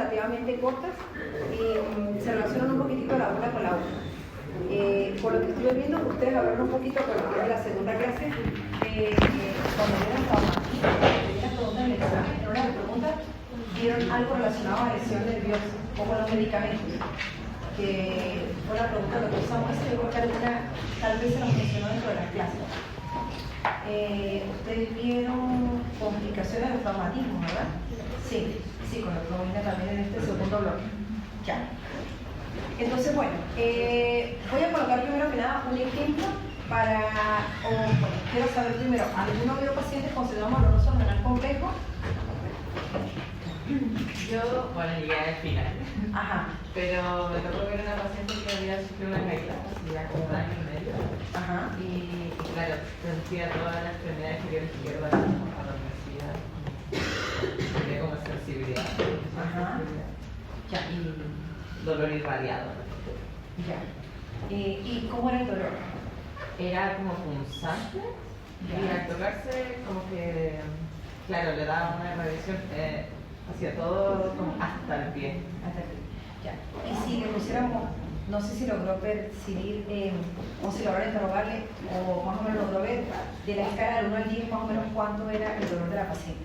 relativamente cortas y se relacionan un poquitito la una con la otra. Por lo que estuve viendo, ustedes hablaron un poquito con lo que es la segunda clase, cuando vieron las preguntas en el examen, en una de las preguntas vieron algo relacionado a lesión nerviosa, como los medicamentos, que fue la pregunta de lo que usamos, yo creo que tal vez se nos mencionó dentro de las clases. Ustedes vieron complicaciones del traumatismo, ¿verdad? Sí, con la proviene también en este segundo bloque. Ya. Entonces, bueno, voy a colocar primero que nada un ejemplo quiero saber primero, ¿alguno vio pacientes con síndrome doloroso renal complejo? Yo, bueno, llegué al final. Ajá. Pero me tocó ver a una paciente que había sufrido una caída, ya como un año y medio. Ajá. Y claro, sentía todas las extremidades inferiores izquierdas, como adormecida, tenía como sensibilidad. Ajá. Ya. Y dolor irradiado. Ya. ¿Y cómo era el dolor? Era como punzante. Ya. Y al tocarse, como que, claro, le daba una irradiación hacia todo, como hasta el pie. Hasta el pie. Ya. Y si le pusiéramos, no sé si logró percibir, o si logró interrogarle, o más o menos logró ver, de la escala del 1 al 10, más o menos cuánto era el dolor de la paciente.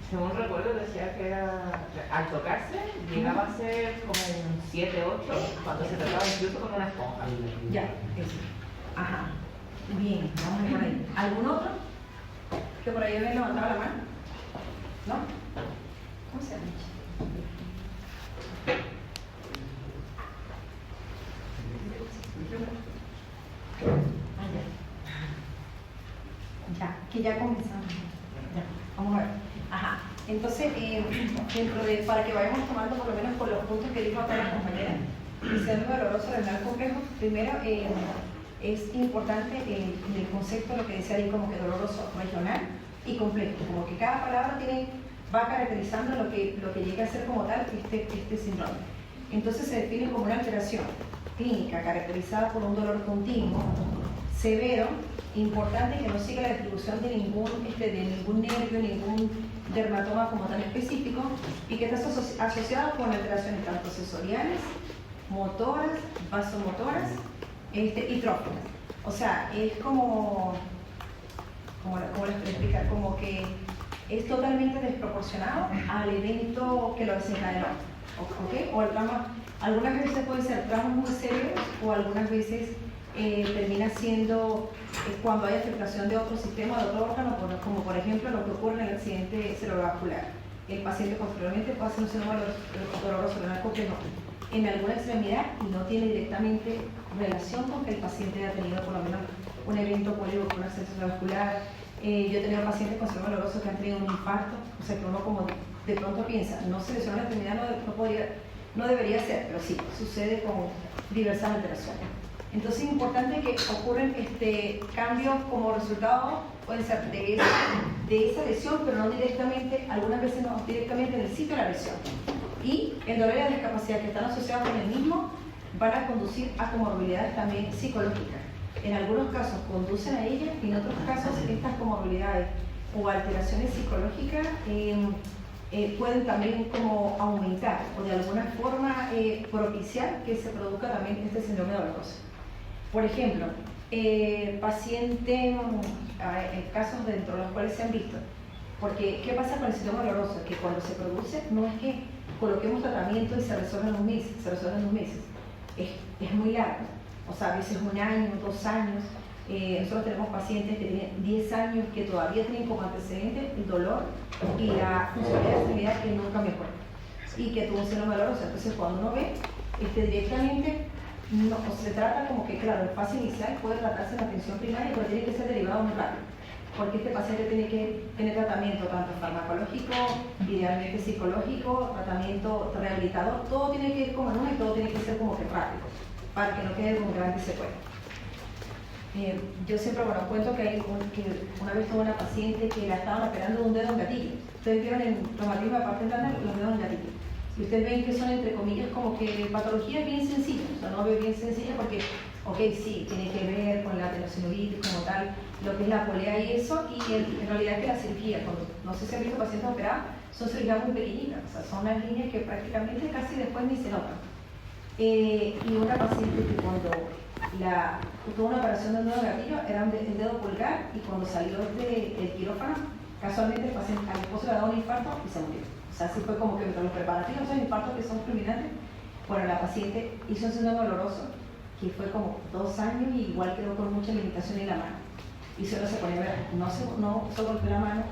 Según recuerdo, decía que era, al tocarse, llegaba a ser como un 7, 8, cuando se trataba incluso con una esponja. Ya, eso. Ajá. Bien, vamos a ver por ahí. ¿Algún otro? Que por ahí había levantado la mano. ¿No? ¿Cómo se llama? Ya, que ya comenzamos. Ya, vamos a ver. Ajá. Entonces, para que vayamos tomando por lo menos por los puntos que dijo acá la compañera, el síndrome doloroso renal complejo, primero es importante el concepto, lo que decía ahí, como que doloroso regional y complejo, como que cada palabra va caracterizando lo que llega a ser como tal este síndrome. Entonces se define como una alteración clínica caracterizada por un dolor continuo, severo, importante, que no siga la distribución de ningún nervio, ningún dermatoma como tan específico, y que está asociado con alteraciones tanto sensoriales, motoras, vasomotoras y tróficas. O sea, es como les puedo explicar, como que es totalmente desproporcionado al evento que lo desencadenó. ¿Okay? O el trauma, algunas veces pueden ser traumas muy serios, o algunas veces termina siendo cuando hay afectación de otro sistema, de otro órgano, como por ejemplo lo que ocurre en el accidente cerebrovascular. El paciente posteriormente puede hacer un síndrome doloroso renal complejo en alguna extremidad y no tiene directamente relación con que el paciente haya tenido por lo menos un evento polivo con un accidente cerebrovascular. Yo he tenido pacientes con síndrome doloroso que han tenido un infarto, o sea que uno como de pronto piensa, no se lesiona la extremidad, no debería ser, pero sí, sucede con diversas alteraciones. Entonces es importante que ocurren cambios como resultado, pueden ser de esa lesión, pero no directamente, algunas veces no directamente en el sitio de la lesión. Y el dolor y la discapacidad que están asociados con el mismo van a conducir a comorbilidades también psicológicas. En algunos casos conducen a ellas y en otros casos estas comorbilidades o alteraciones psicológicas pueden también como aumentar o de alguna forma propiciar que se produzca también este síndrome doloroso. Por ejemplo, casos dentro de los cuales se han visto, porque ¿qué pasa con el síndrome doloroso? Que cuando se produce no es que coloquemos tratamiento y se resuelve en un mes, es muy largo, o sea, a veces 1 año, 2 años. Nosotros tenemos pacientes que tienen 10 años que todavía tienen como antecedente el dolor y la funcionalidad de la extremidad que nunca mejora y que tuvo un síndrome doloroso. Entonces cuando uno ve directamente, no, se trata como que, claro, el fase inicial puede tratarse en la atención primaria, pero tiene que ser derivado muy rápido, porque este paciente tiene que tener tratamiento tanto farmacológico, idealmente psicológico, tratamiento rehabilitador, todo tiene que ir como en uno y todo tiene que ser como que rápido, para que no quede con grandes secuelas. Yo siempre, cuento que una vez tuve una paciente que la estaban operando de un dedo en gatillo. Ustedes vieron el traumatismo de parte interna, los dedos en gatillo. Y ustedes ven que son, entre comillas, como que patologías bien sencillas. O sea, no veo bien sencilla porque, ok, sí, tiene que ver con la tenosynovitis como tal, lo que es la polea y eso, y en realidad que la cirugía, no sé si han visto pacientes operados, son cirugías muy pequeñitas, o sea, son unas líneas que prácticamente casi después ni se notan. Y una paciente que cuando tuvo una operación del nuevo gatillo era el dedo pulgar y cuando salió del quirófano, casualmente el paciente, al esposo le ha dado un infarto y se murió. O sea, así fue como que entre los preparativos de infartos que son fulminantes, bueno, la paciente hizo un síndrome doloroso que fue como 2 años y igual quedó con mucha limitación en la mano. Y solo se ponía a ver, no se golpeó la mano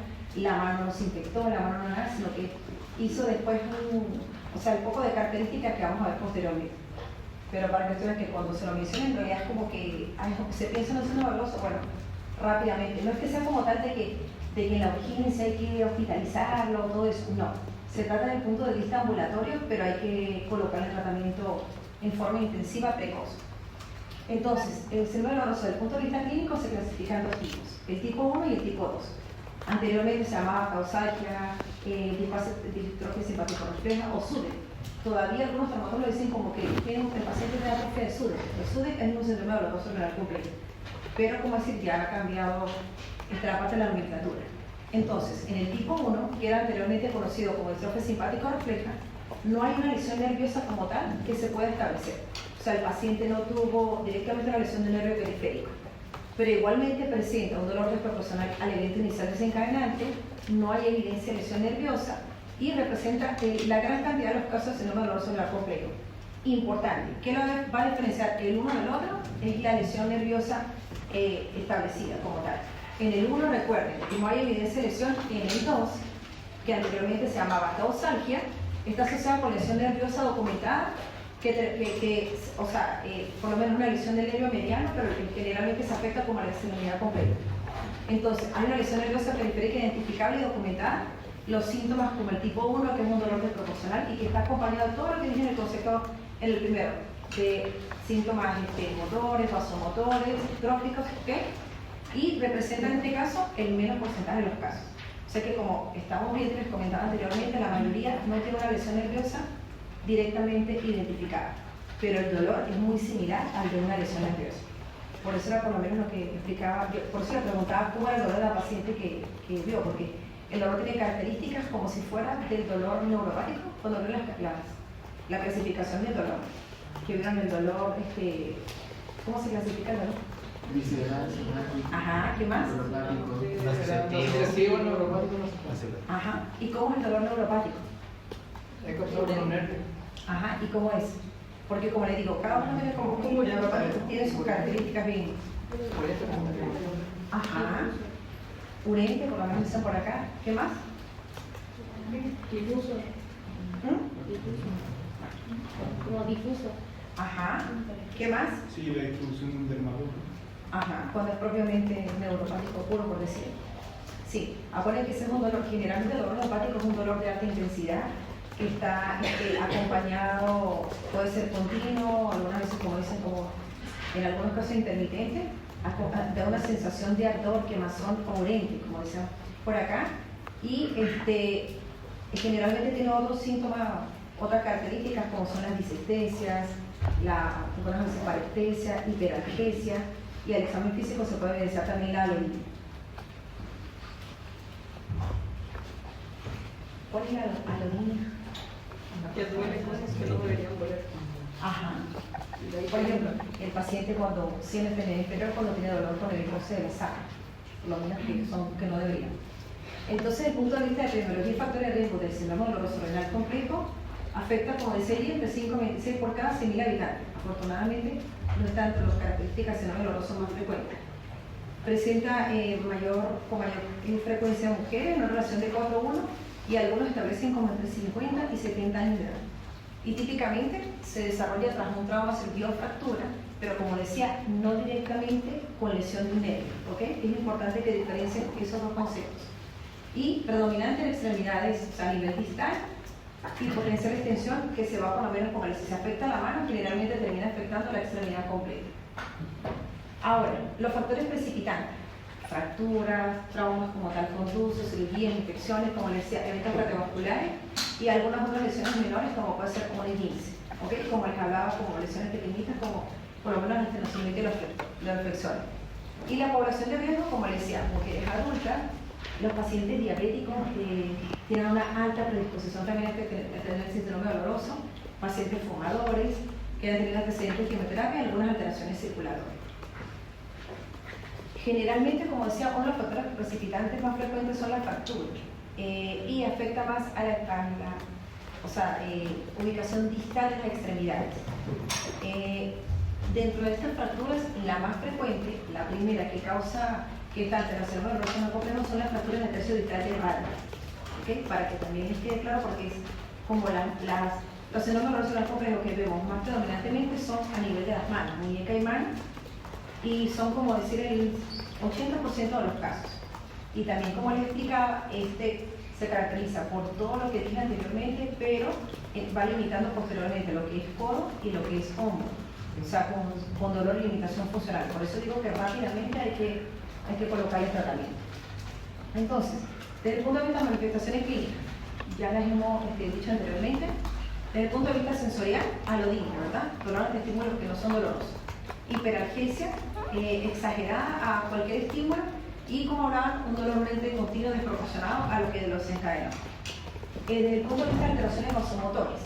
no se infectó, la mano no nada, sino que hizo después el poco de características que vamos a ver posteriormente. Pero para que ustedes que cuando se lo mencionen, en realidad es como que se piensa en un síndrome doloroso, bueno, rápidamente. No es que sea como tal de que en la urgencia hay que hospitalizarlo, todo eso, no. Se trata desde el punto de vista ambulatorio, pero hay que colocar el tratamiento en forma intensiva precoz. Entonces, el síndrome doloroso desde el punto de vista clínico se clasifica en 2 tipos, el tipo 1 y el tipo 2. Anteriormente se llamaba causalgia, distrofia simpático refleja o SUDE. Todavía algunos traumatólogos dicen como que el paciente tiene atrofia de SUDE. El SUDE es un síndrome doloroso renal complejo, pero como decir, ya ha cambiado esta parte de la nomenclatura. Entonces, en el tipo 1, que era anteriormente conocido como distrofia simpático refleja, no hay una lesión nerviosa como tal que se pueda establecer. O sea, el paciente no tuvo directamente una lesión del nervio periférico, pero igualmente presenta un dolor desproporcional al evento inicial desencadenante, no hay evidencia de lesión nerviosa y representa la gran cantidad de los casos de síndrome doloroso renal complejo. Importante, ¿qué lo va a diferenciar el uno del otro? Es la lesión nerviosa establecida como tal. En el 1, recuerden que no hay evidencia de lesión. En el 2, que anteriormente se llamaba causalgia, está asociada con lesión nerviosa documentada, por lo menos una lesión del nervio mediano, pero que generalmente se afecta como la extremidad completa. Entonces, hay una lesión nerviosa periférica identificable y documentada, los síntomas como el tipo 1, que es un dolor desproporcional y que está acompañado de todo lo que dije en el concepto en el primero, de síntomas motores, vasomotores, tróficos, ¿ok? Y representa en este caso el menos porcentaje de los casos. O sea que como estamos viendo y les comentaba anteriormente, la mayoría no tiene una lesión nerviosa directamente identificada, pero el dolor es muy similar al de una lesión nerviosa. Por eso era por lo menos lo que explicaba, por eso le preguntaba cómo era el dolor de la paciente que vio, porque el dolor tiene características como si fuera del dolor neuropático, o dolor la clasificación del dolor, que vieron el dolor, ¿cómo se clasifica el dolor? Visceral, somático. Ajá, ¿qué más? Nocesivo, neuropático, no se puede. Ajá, ¿y cómo es el dolor neuropático? Es control con un nervio. Ajá, ¿y cómo es? Porque como les digo, cada uno tiene sus características bien. Ajá. Urente, por lo menos dicen por acá. ¿Qué más? Difuso. Como difuso. Ajá. ¿Qué más? Sí, la difusión dermatógena. Ajá, cuando es propiamente neuropático puro, por decir. Sí, acuérdense que ese es un dolor, generalmente el dolor neuropático es un dolor de alta intensidad que está acompañado, puede ser continuo, algunas veces como dicen, como en algunos casos intermitente, da una sensación de ardor, quemazón o urente, como dicen por acá, y generalmente tiene otros síntomas, otras características como son las disestesias, algunas veces parestesia, hiperalgesia, y al examen físico se puede evidenciar también la alorina. ¿Cuál es la alorina? Que duele cosas que no deberían doler. Ajá. Por ejemplo, el paciente cuando siente enfermedad inferior, cuando tiene dolor con el roce de la saca, lo menos que no deberían. Entonces, desde el punto de vista de epidemiología y factores de riesgo del síndrome doloroso renal complejo, afecta, como decía ahí, entre 5 y 26 por cada 100.000 habitantes. Afortunadamente, no está entre las características del síndrome doloroso más frecuentes. Presenta con mayor frecuencia en mujeres, en una relación de 4:1, y algunos establecen como entre 50 y 70 años de edad. Y típicamente se desarrolla tras un trauma cirugía o fractura, pero como decía, no directamente con lesión de un nervio, ¿ok? Es importante que diferencien esos dos conceptos. Y predominante en extremidades, o sea, a nivel distal, y potencial extensión que se va por lo menos como si se afecta la mano, generalmente termina afectando la extremidad completa. Ahora, los factores precipitantes: fracturas, traumas como tal, contusos, cirugías, infecciones, como les decía, eventos cardiovasculares y algunas otras lesiones menores como puede ser como un esguince, ¿ok? Como les hablaba, como lesiones pequeñitas como por lo menos el estenocimiento y la reflexión. Y la población de riesgo, como les decía, mujeres adultas, Los pacientes diabéticos tienen una alta predisposición también a tener síndrome doloroso, pacientes fumadores que han tenido antecedentes de quimioterapia y algunas alteraciones circulatorias. Generalmente, como decía, uno de los factores precipitantes más frecuentes son las fracturas y afecta más a la ubicación distal de las extremidades. Dentro de estas fracturas, la más frecuente, la primera que causa que esta alteración dolorosa no complejo son las fracturas del tercio distal de espalda. ¿Okay? Para que también les quede claro, porque es como los síndromes dolorosos no complejos que vemos más predominantemente son a nivel de las manos, muñeca y mano, y son como decir el 80% de los casos. Y también, como les explicaba, se caracteriza por todo lo que dije anteriormente, pero va limitando posteriormente lo que es codo y lo que es hombro, o sea, con dolor y limitación funcional. Por eso digo que rápidamente hay que colocarle tratamiento. Entonces, desde el punto de vista de manifestaciones clínicas, ya las hemos dicho anteriormente. Desde el punto de vista sensorial, alodina, ¿verdad? Dolor ante estímulos que no son dolorosos. Hiperalgesia exagerada a cualquier estímulo y, como hablaban, un dolor mente continuo desproporcionado a lo que los desencadenó. Desde el punto de vista de alteraciones vasomotores,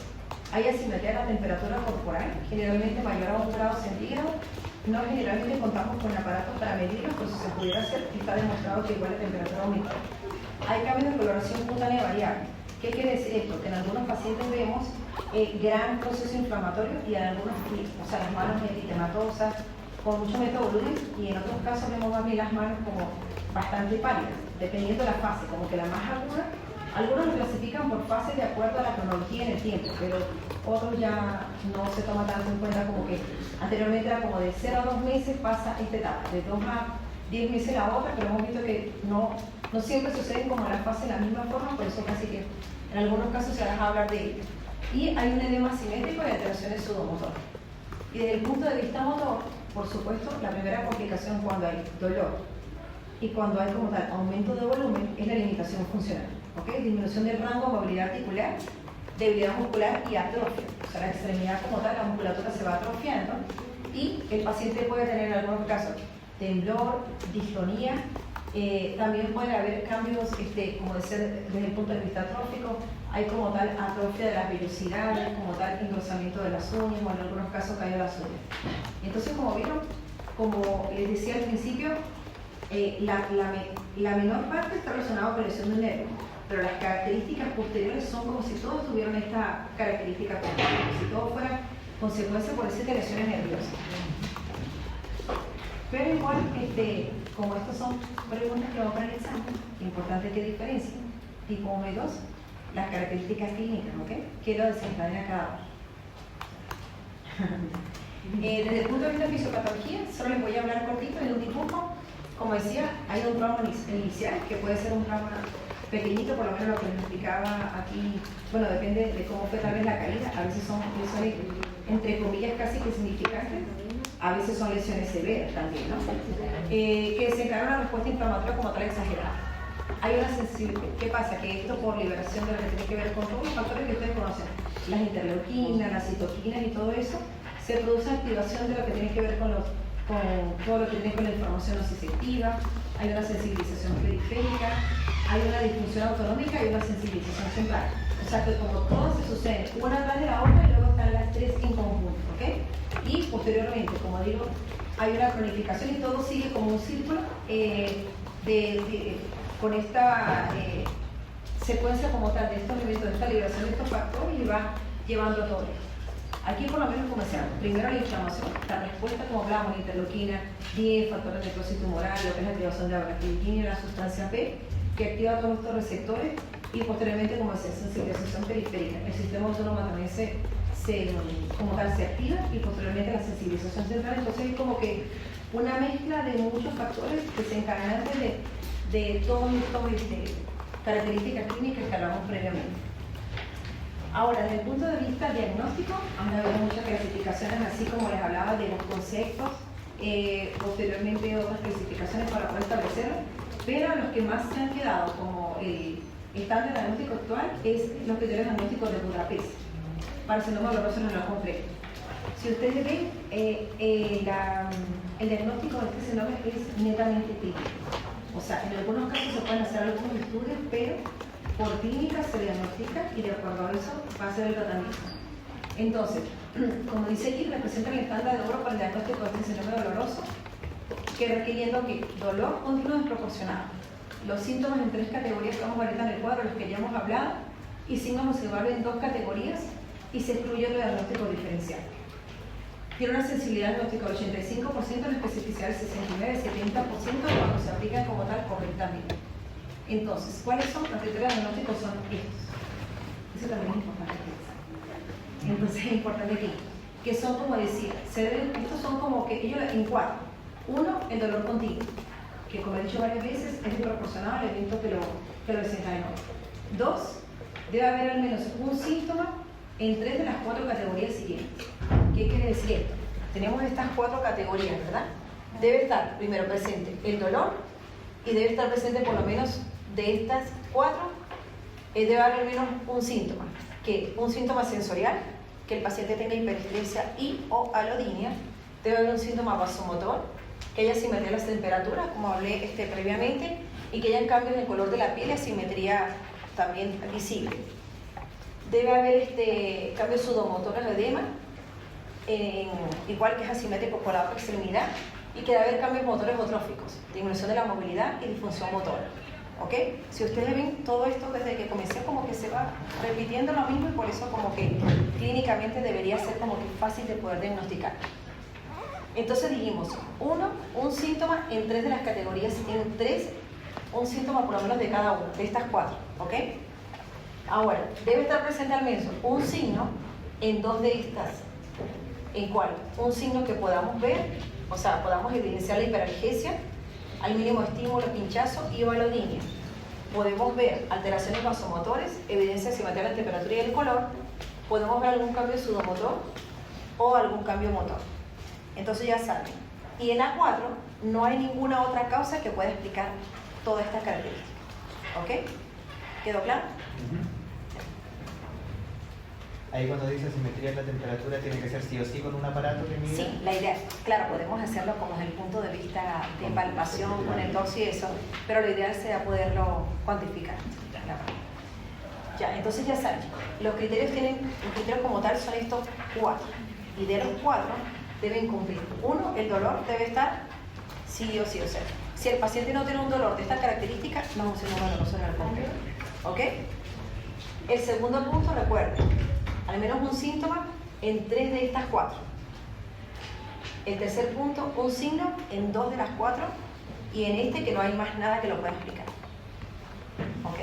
hay asimetría de la temperatura corporal, generalmente mayor a 1 grado centígrado. No generalmente contamos con aparatos para medirlo, pues si se pudiera hacer, está demostrado que igual la temperatura aumenta. Hay cambios de coloración cutánea variable. ¿Qué quiere decir esto? Que en algunos pacientes vemos gran proceso inflamatorio y en algunos, o sea, las manos eritematosas, con mucho metavolumen, y en otros casos vemos más bien las manos como bastante pálidas, dependiendo de la fase, como que la más aguda. Algunos lo clasifican por fases de acuerdo a la cronología en el tiempo, pero otros ya no se toma tanto en cuenta, como que anteriormente era como de 0 a 2 meses pasa esta etapa, de 2 a 10 meses la otra, pero hemos visto que no siempre suceden como en la fase de la misma forma, por eso casi que en algunos casos se deja hablar de ello. Y hay un edema simétrico y alteraciones pseudomotoras. Y desde el punto de vista motor, por supuesto, la primera complicación cuando hay dolor y cuando hay como tal aumento de volumen es la limitación funcional. ¿Okay? Disminución del rango de movilidad articular, debilidad muscular y atrofia. O sea, la extremidad como tal, la musculatura se va atrofiando y el paciente puede tener en algunos casos temblor, distonía. También puede haber cambios, como decía, desde el punto de vista atrófico. Hay como tal atrofia de las vellosidades, como tal engrosamiento de las uñas, o en algunos casos caída de las uñas. Entonces, como vieron, como les decía al principio, la menor parte está relacionada con lesión del nervio, pero las características posteriores son como si todos tuvieran esta característica común, como si todo fuera consecuencia por ese de lesiones nerviosas. Pero igual, como estas son preguntas que vamos para el examen, es importante que diferencien tipo 1 y 2, las características clínicas, ¿ok? ¿Qué lo desencadena cada uno? Desde el punto de vista de fisiopatología, solo les voy a hablar cortito de un dibujo. Como decía, hay un trauma inicial, que puede ser un trauma pequeñito, por lo menos lo que les explicaba aquí. Bueno, depende de cómo fue tal vez la caída. A veces son lesiones, entre comillas, casi que significantes. A veces son lesiones severas también, ¿no? Que desencadenan una respuesta inflamatoria como tal exagerada. Hay una sensibilidad. ¿Qué pasa? Que esto, por liberación de lo que tiene que ver con todos los factores que ustedes conocen, las interleuquinas, las citoquinas y todo eso, se produce activación de lo que tiene que ver con todo lo que tiene con la información nociceptiva. Hay una sensibilización periférica, hay una disfunción autonómica y una sensibilización central. O sea que como todas se suceden una atrás de la otra y luego están las tres en conjunto, ¿ok? Y posteriormente, como digo, hay una cronificación y todo sigue como un círculo con esta secuencia como tal de estos elementos, de esta liberación de estos factores, y va llevando a todo esto. Aquí por lo menos comenzamos. Primero la inflamación, la respuesta, como hablábamos, la interleuquina, 10 factores de necrosis tumoral, lo que es la activación de la braquidiquina y la sustancia P, que activa todos estos receptores, y posteriormente, como decía, sensibilización periférica. El sistema autónomo también como tal se activa, y posteriormente la sensibilización central. Entonces es como que una mezcla de muchos factores desencadenantes de todo esto, características clínicas que hablamos previamente. Ahora, desde el punto de vista diagnóstico, han habido muchas clasificaciones, así como les hablaba de los conceptos, posteriormente otras clasificaciones para poder establecerlo, pero los que más se han quedado como el estándar diagnóstico actual es los criterios diagnósticos de Budapest para síndrome doloroso renal complejo. Si ustedes ven, el diagnóstico de este síndrome es netamente clínico, O sea, en algunos casos se pueden hacer algunos estudios, pero por clínica se diagnostica y de acuerdo a eso va a ser el tratamiento. Entonces, como dice aquí, representan el estándar de oro para el diagnóstico de este síndrome doloroso, que requiriendo que dolor continuo desproporcionado, los síntomas en 3 categorías que vamos a ver ahorita en el cuadro, los que ya hemos hablado, y signos observables en 2 categorías, y se excluye el diagnóstico diferencial. Tiene una sensibilidad diagnóstica del 85%, una especificidad del 69-70% cuando se aplica como tal correctamente. Entonces, ¿cuáles son los criterios diagnósticos? Son estos. Eso también es importante pensar. Entonces es importante aquí, que son como decir, estos son como que ellos en 4. 1, el dolor continuo, que como he dicho varias veces, es desproporcionado al evento que lo desencadenó. 2, debe haber al menos un síntoma en 3 de las 4 categorías siguientes. ¿Qué quiere decir esto? Tenemos estas 4 categorías, ¿verdad? Debe estar primero presente el dolor y debe estar presente por lo menos de estas 4, debe haber al menos un síntoma, que un síntoma sensorial, que el paciente tenga hiperestesia y o alodinia, debe haber un síntoma vasomotor, que haya simetría en las temperaturas, como hablé previamente, y que haya cambios en el color de la piel y asimetría también visible. Debe haber cambios sudomotores o edema, igual que es asimétrico por la otra extremidad, y que debe haber cambios motores o tróficos, disminución de la movilidad y disfunción motora. ¿Ok? Si ustedes ven todo esto desde que comencé, como que se va repitiendo lo mismo y por eso como que clínicamente debería ser como que fácil de poder diagnosticar. Entonces dijimos, 1, un síntoma en 3 de las categorías, en 3, un síntoma por lo menos de cada una, de estas 4, ¿ok? Ahora, debe estar presente al menos un signo en 2 de estas. ¿En cuál? Un signo que podamos ver, o sea, podamos evidenciar la hiperalgesia, al mínimo estímulo, pinchazo y alodinia. Podemos ver alteraciones vasomotores, evidencia asimetría de la temperatura y el color, podemos ver algún cambio sudomotor o algún cambio motor. Entonces ya saben. Y en A4 no hay ninguna otra causa que pueda explicar todas estas características. ¿Ok? ¿Quedó claro? Ahí cuando dice simetría de la temperatura, ¿tiene que ser sí o sí con un aparato que mida? Sí, la idea, claro, podemos hacerlo como desde el punto de vista de palpación con el torso y eso, pero lo ideal sería poderlo cuantificar. Ya, entonces ya saben, los criterios como tal son estos 4, y de los 4 deben cumplir. 1, el dolor debe estar sí o sí, o sea, si el paciente no tiene un dolor de estas características, no es un síndrome doloroso en el completo. ¿Ok? El segundo punto, recuerden, al menos un síntoma en 3 de estas 4. El tercer punto, un signo en 2 de las 4 y en que no hay más nada que lo pueda explicar. ¿Ok?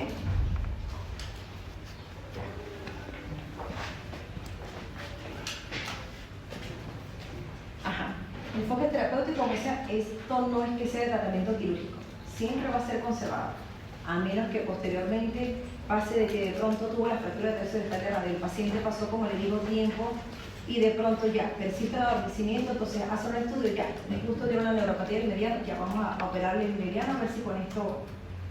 Ajá. El enfoque terapéutico, como sea, esto no es que sea de tratamiento quirúrgico. Siempre va a ser conservador, a menos que posteriormente pase de que de pronto tuvo la fractura de tercera escalera del paciente, pasó como le digo tiempo y de pronto ya persiste el adormecimiento, entonces hace un estudio y ya, justo tiene una neuropatía del meridiano, ya vamos a operarle el meridiano a ver si con esto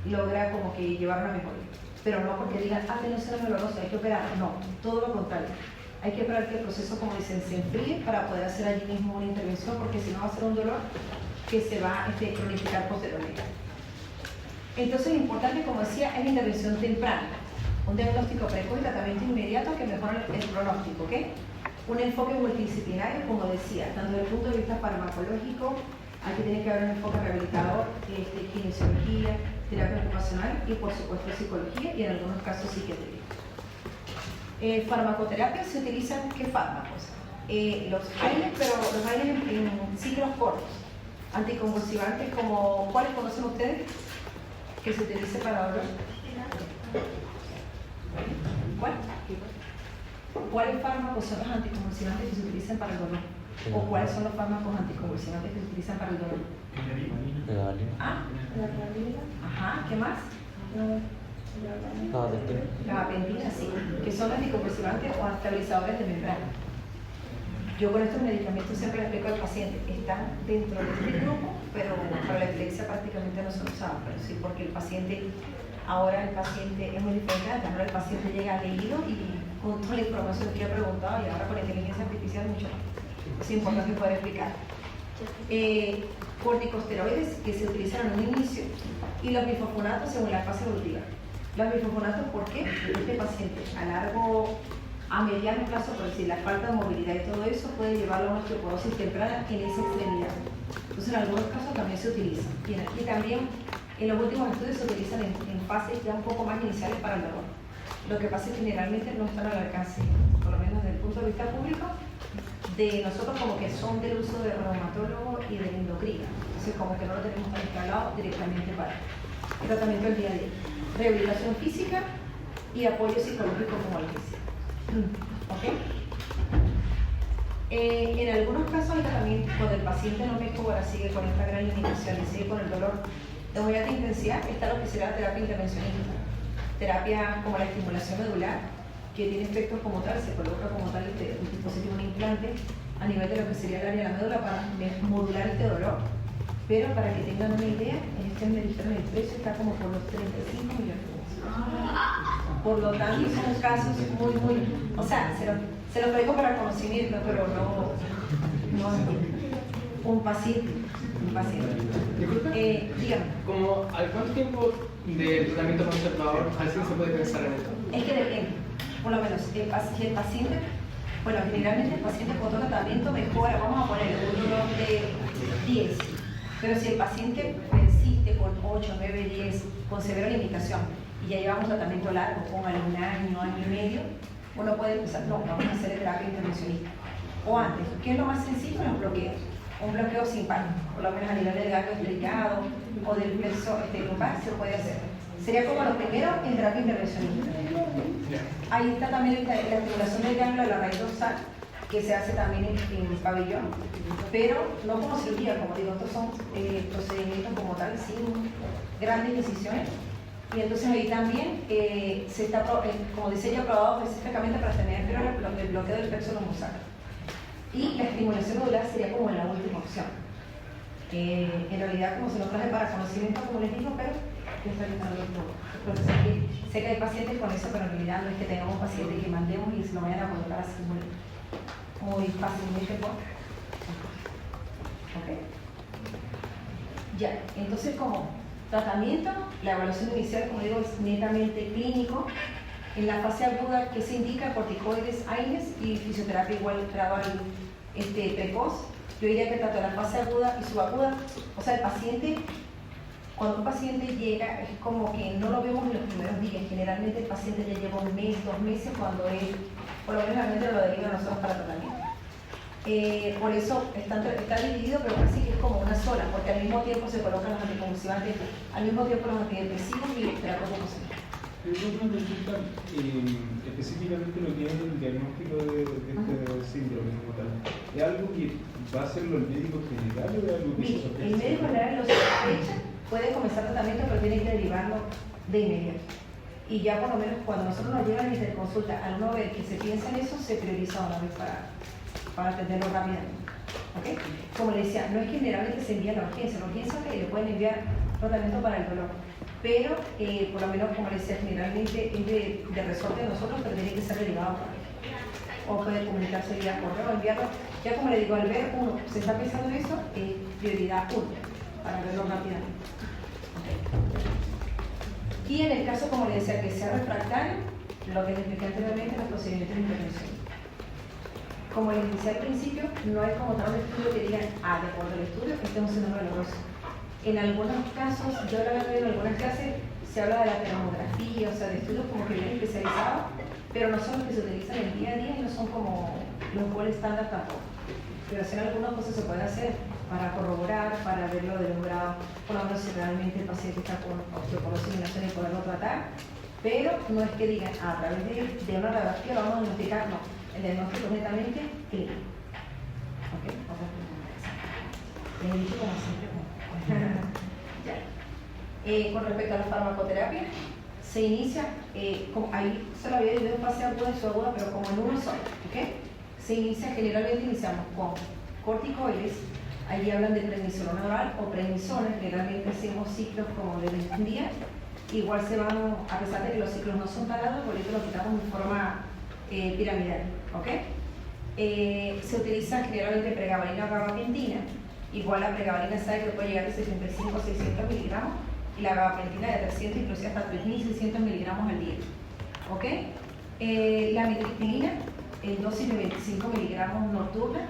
logra como que llevar una mejoría. Pero no porque digan, tiene un síndrome doloroso, hay que operar, no, todo lo contrario. Hay que esperar que el proceso, como dicen, se enfríe para poder hacer allí mismo una intervención, porque si no va a ser un dolor que se va a cronificar posteriormente. Entonces, importante, como decía, es la intervención temprana, un diagnóstico precoz y tratamiento inmediato que mejora el pronóstico, ¿ok? Un enfoque multidisciplinario, como decía, tanto desde el punto de vista farmacológico, aquí tiene que haber un enfoque rehabilitador, kinesiología, terapia ocupacional y, por supuesto, psicología y en algunos casos psiquiatría. Farmacoterapia se utilizan, ¿qué fármacos? Los AINES, pero los AINES en ciclos cortos, anticonvulsivantes como, ¿cuáles conocen ustedes? Que se utilice para dolor. ¿Cuáles fármacos son los anticonvulsivantes que se utilizan para el dolor? ¿O cuáles son los fármacos anticonvulsivantes que se utilizan para el dolor? Ajá, ¿qué más? Gabapentina, sí, que son anticonvulsivantes o estabilizadores de membrana. Yo con estos medicamentos siempre les explico al paciente, están dentro de este grupo, pero para la epilepsia prácticamente no son usados, pero sí porque el paciente, ahora el paciente es muy diferente, ahora el paciente llega leído y con toda la información que ha preguntado y ahora con la inteligencia artificial mucho más. Es importante poder explicar. corticosteroides que se utilizan en un inicio y los bifosfonatos según la fase evolutiva. Los bifosfonatos, ¿por qué? Porque este paciente a mediano plazo, por decir, la falta de movilidad y todo eso puede llevarlo a una osteoporosis temprana en esa extremidad. Entonces, en algunos casos también se utilizan. Y también en los últimos estudios se utilizan en fases ya un poco más iniciales para el dolor. Lo que pasa es que generalmente no están al alcance, por lo menos desde el punto de vista público, de nosotros como que son del uso del reumatólogo y del endocrino. Entonces, como que no lo tenemos tan instalado directamente para el tratamiento del día a día. Rehabilitación física y apoyo psicológico como les decía. ¿Ok? En algunos casos hay tratamiento cuando el paciente no mejora, sigue con esta gran limitación y sigue con el dolor de muy alta intensidad, está lo que será la terapia intervencionista. Terapia como la estimulación medular, que tiene efectos como tal, se coloca como tal un dispositivo, un implante a nivel de lo que sería el área de la médula para modular este dolor. Pero para que tengan una idea, en este me dijeron el precio está como por los 35 millones de pesos. Por lo tanto, son casos muy, o sea, se los traigo para conocimiento, pero no un paciente. Disculpe, Dígame. ¿Al cuánto tiempo de tratamiento conservador al fin se puede pensar en esto? Es que depende. Por lo menos, si el paciente, bueno, generalmente el paciente con tratamiento mejora, vamos a poner un dolor de 10. Pero si el paciente persiste con 8, 9, 10, con severa limitación, y ya llevamos tratamiento largo, póngale un año, año y medio, uno puede pensar, no, vamos a hacer terapia intervencionista. O antes, ¿qué es lo más sencillo? Los bloqueos. Un bloqueo sin pánico, por lo menos a nivel del ganglio delicado o del plexo lumbar se puede hacer. Sería como lo primero en terapia intervencionista. Ahí está también la estimulación del ganglio de la raíz dorsal, que se hace también en pabellón, pero no como cirugía, como digo, estos son procedimientos como tal, sin grandes decisiones. Y entonces ahí también se está, como dice ella, aprobado específicamente para tener el bloqueo del plexo lumbar. Y la estimulación medular sería como la última opción. En realidad, como se lo traje para conocimiento, como les digo, pero yo estoy quitando los sé que hay pacientes con eso, pero en realidad no es que tengamos pacientes que mandemos y se lo vayan a colocar así muy fácilmente. ¿Ok? Ya, entonces como tratamiento, la evaluación inicial, como digo, es netamente clínico. En la fase aguda, que se indica corticoides, AINES y fisioterapia igual gradual precoz. Yo diría que tanto la fase aguda y subaguda, o sea, el paciente, cuando un paciente llega, es como que no lo vemos en los primeros días. Generalmente el paciente ya lleva un mes, 2 meses, cuando él, por lo menos realmente lo deriva a nosotros para tratamiento. Por eso está dividido, pero casi que es como una sola, porque al mismo tiempo se colocan los anticonvulsivantes, al mismo tiempo los antidepresivos y terapia ocupacional. Yo tengo una consulta específicamente lo que es el diagnóstico de este síndrome como tal. ¿Es algo que va a hacerlo el médico general o es algo que se sospecha? El médico general lo sospecha, puede comenzar tratamiento, pero tiene que derivarlo de inmediato. Y ya por lo menos cuando nosotros nos llegan desde consulta, al no ver que se piensa en eso, se prioriza una vez para atenderlo rápidamente. ¿Okay? Como le decía, no es que generalmente se envía a la urgencia que le pueden enviar tratamiento para el dolor. Pero, por lo menos, como les decía, generalmente es de resorte de nosotros, pero tiene que ser derivado por él. O puede comunicarse vía correo, enviarlo. Ya como le digo, al ver uno, se está pensando en eso, es prioridad 1, para verlo rápidamente. Okay. Y en el caso, como les decía, que sea refractario, lo que les expliqué anteriormente, los procedimientos de intervención. Como les decía al principio, no hay como tal un estudio que diga, de acuerdo al estudio, este es un síndrome doloroso. En algunos casos, yo ahora veo en algunas clases, se habla de la termografía, o sea, de estudios como que bien especializados, pero no son los que se utilizan en el día a día y no son como los gold estándar tampoco. Pero si en algunas cosas se puede hacer para corroborar, para verlo de un grado, por lo menos si realmente el paciente está con osteoporosis y poderlo tratar, pero no es que digan, a través de una radiografía lo vamos a diagnosticar, no, el diagnóstico es netamente clínico. ¿Ok? Les he dicho como siempre. Ya. Con respecto a la farmacoterapia, se inicia, ahí se lo había dividido en fase aguda y subaguda, pero como en uno solo. ¿Okay? Se inicia, generalmente iniciamos con corticoides, ahí hablan de prednisona oral o prednisona, generalmente hacemos ciclos como de 21 días, igual se van, a pesar de que los ciclos no son parados, por eso lo quitamos de forma piramidal. ¿Okay? Se utiliza generalmente pregabalina o gabapentina. Igual la pregabalina sabe que puede llegar de 75 a 600 miligramos y la gabapentina de 300, inclusive hasta 3.600 miligramos al día. ¿Ok? La mitriptilina, en dosis de 25 miligramos nocturna,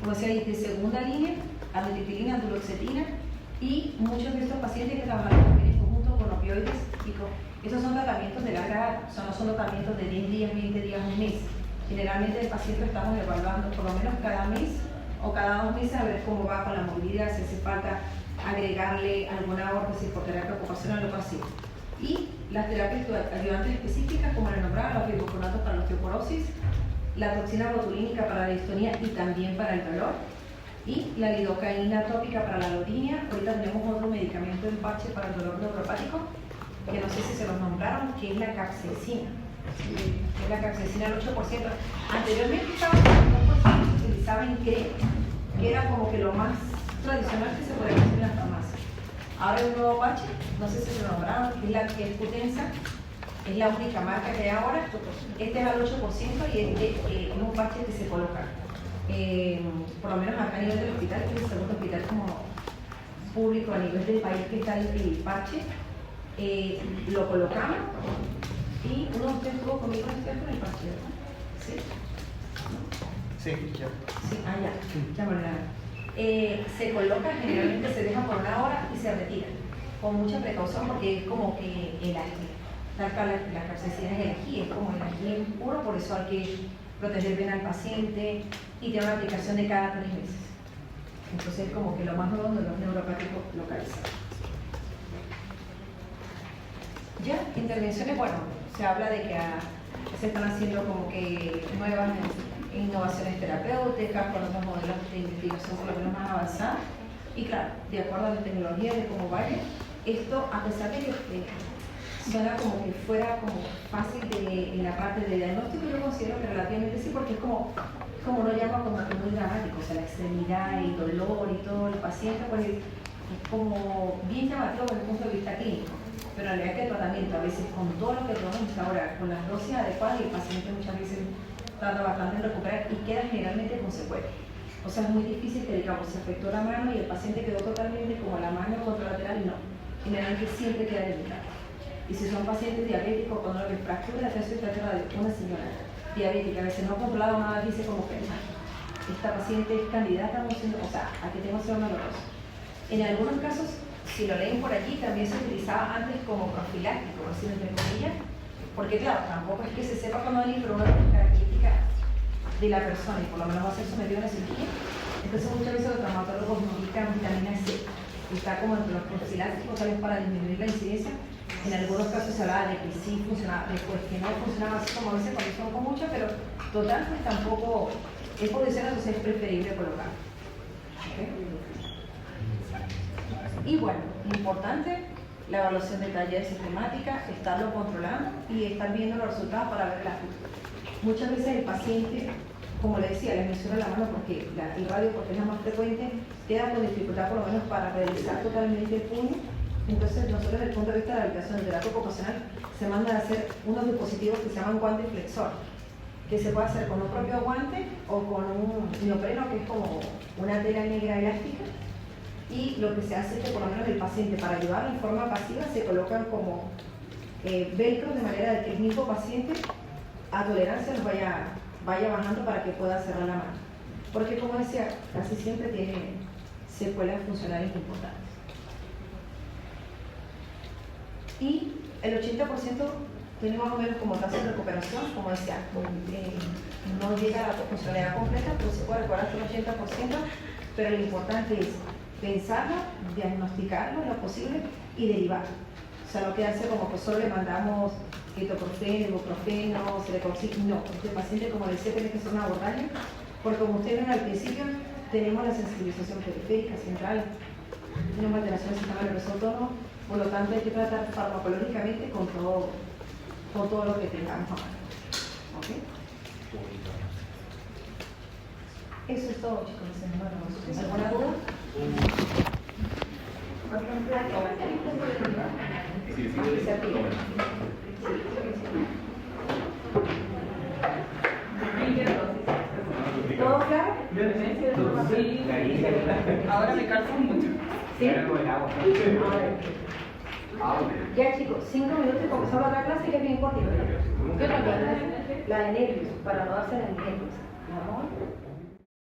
como decía, de segunda línea, amitriptilina, duloxetina, y muchos de estos pacientes que trabajan también en conjunto con opioides estos son tratamientos de larga edad, o sea, no son tratamientos de 10 días, 20 días, un mes. Generalmente el paciente lo estamos evaluando por lo menos cada mes o cada 2 meses a ver cómo va con la movilidad, si hace falta agregarle alguna psicoterapia ocupacional o algo así. Y las terapias ayudantes específicas, como le nombraba, los bicarbonatos para la osteoporosis, la toxina botulínica para la distonía y también para el dolor, y la lidocaína tópica para la alodinia. Ahorita tenemos otro medicamento en parche para el dolor neuropático, que no sé si se los nombraron, que es la capsaicina. Que es la capsaicina al 8%. Anteriormente estaba en el 2%, se utilizaba en crema, que era como que lo más tradicional que se podía hacer en la farmacia. Ahora hay un nuevo parche, no sé si se lo nombraron, que es la que es Potenza, es la única marca que hay ahora. Este es al 8% y este es un parche que se coloca. Por lo menos acá a nivel del hospital, que es el segundo hospital como público a nivel del país que está el parche, lo colocamos y uno de ustedes estuvo conmigo en el parche, ¿verdad? ¿Sí? Sí, ya. Sí, ya me olvidaron. Se coloca, generalmente se deja por 1 hora y se retira, con mucha precaución porque es como que el ají. La capsaicina es el ají, es como el ají puro, por eso hay que proteger bien al paciente y tiene una aplicación de cada 3 meses. Entonces es como que lo más nuevo de los neuropáticos localizados. Ya, intervenciones, bueno, se habla de que se están haciendo como que nuevas innovaciones terapéuticas con otros modelos de investigación por lo menos más avanzados. Y claro, de acuerdo a la tecnología, de cómo vaya, esto, a pesar de que suena como que fuera como fácil en la parte de diagnóstico, yo considero que relativamente sí, porque es como uno llama como que muy dramático, o sea, la extremidad, el dolor y todo el paciente, pues es como bien llamativo desde el punto de vista clínico. Pero en realidad que el tratamiento, a veces con todo lo que podemos instaurar, con las dosis adecuadas, el paciente muchas veces tarda bastante en recuperar y queda generalmente con secuelas. O sea, es muy difícil que, digamos, se afectó la mano y el paciente quedó totalmente como la mano contralateral, no. Generalmente siempre queda debilitado. Y si son pacientes diabéticos, cuando lo fractura la tercera de una señora diabética, a veces no ha controlado nada, dice como que esta paciente es candidata a que tenga un doloroso. En algunos casos, si lo leen por allí, también se utilizaba antes como profiláctico, así entre comillas, porque claro, tampoco es que se sepa cuándo venir, pero una de las características de la persona, y por lo menos va a ser sometido a una cirugía. Entonces muchas veces los traumatólogos nos indican vitamina C, que está como entre los profilácticos, tal vez para disminuir la incidencia. En algunos casos se hablaba de que sí funcionaba, después que no funcionaba así como a veces cuando son con mucha, pero total pues tampoco es potencial, entonces es preferible colocar. ¿Okay? Y bueno, importante, la evaluación detallada y sistemática, estarlo controlando y estar viendo los resultados para ver el ajuste. Muchas veces el paciente, como le decía, les menciono la mano porque el radio, porque es la más frecuente, queda con dificultad por lo menos para realizar totalmente el puño. Entonces nosotros desde el punto de vista de la aplicación de terapia ocupacional se mandan a hacer unos dispositivos que se llaman guante flexor, que se puede hacer con un propio guante o con un neopreno, que es como una tela negra elástica. Y lo que se hace es que por lo menos el paciente, para ayudarlo en forma pasiva, se colocan como velcro de manera de que el mismo paciente a tolerancia los vaya bajando para que pueda cerrar la mano. Porque como decía, casi siempre tiene secuelas funcionales importantes. Y el 80% tiene más o menos como tasa de recuperación, como decía, no llega a la funcionalidad completa, pero se puede recuperar hasta el 80%, pero lo importante es pensarlo, diagnosticarlo lo posible y derivarlo. O sea, no quedarse como que solo le mandamos ketoprofeno, ibuprofeno, celecoxib, no. Este paciente, como le decía, tiene que ser un abordaje, porque como ustedes ven al principio, tenemos la sensibilización periférica, central, tenemos alteración del sistema nervioso autónomo, por lo tanto hay que tratar farmacológicamente con todo lo que tengamos a mano. ¿Okay? Eso es todo, chicos. ¿Alguna duda? ¿Todo claro? Ahora me calzan mucho. ¿Sí? Era como el agua. A ver. Ya chicos, 5 minutos y comenzamos la clase que es bien cortita. ¿Qué otra clase? La de nervios, para no darse en el nervios.